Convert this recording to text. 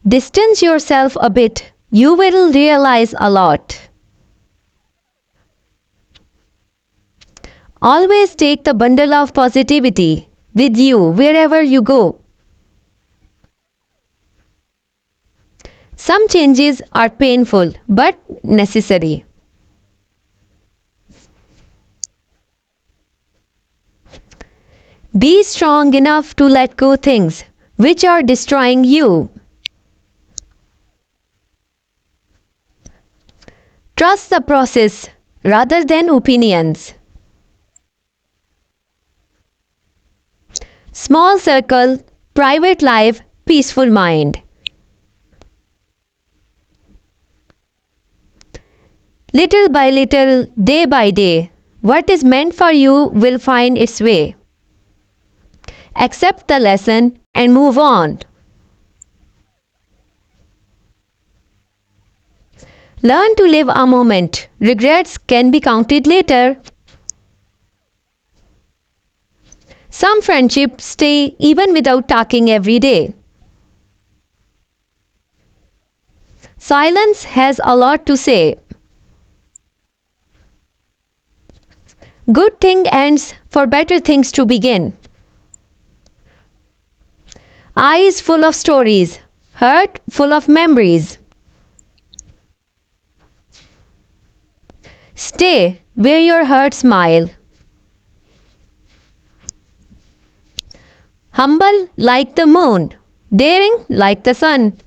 Distance yourself a bit. You will realize a lot. Always take the bundle of positivity with you wherever you go. Some changes are painful but necessary. Be strong enough to let go things which are destroying you. Trust the process rather than opinions. Small circle, private life, peaceful mind. Little by little, day by day, what is meant for you will find its way. Accept the lesson and move on. Learn to live a moment. Regrets can be counted later. Some friendships stay even without talking every day. Silence has a lot to say. Good thing ends for better things to begin. Eyes full of stories, heart full of memories. Stay where your heart smile. Humble like the moon, daring like the sun.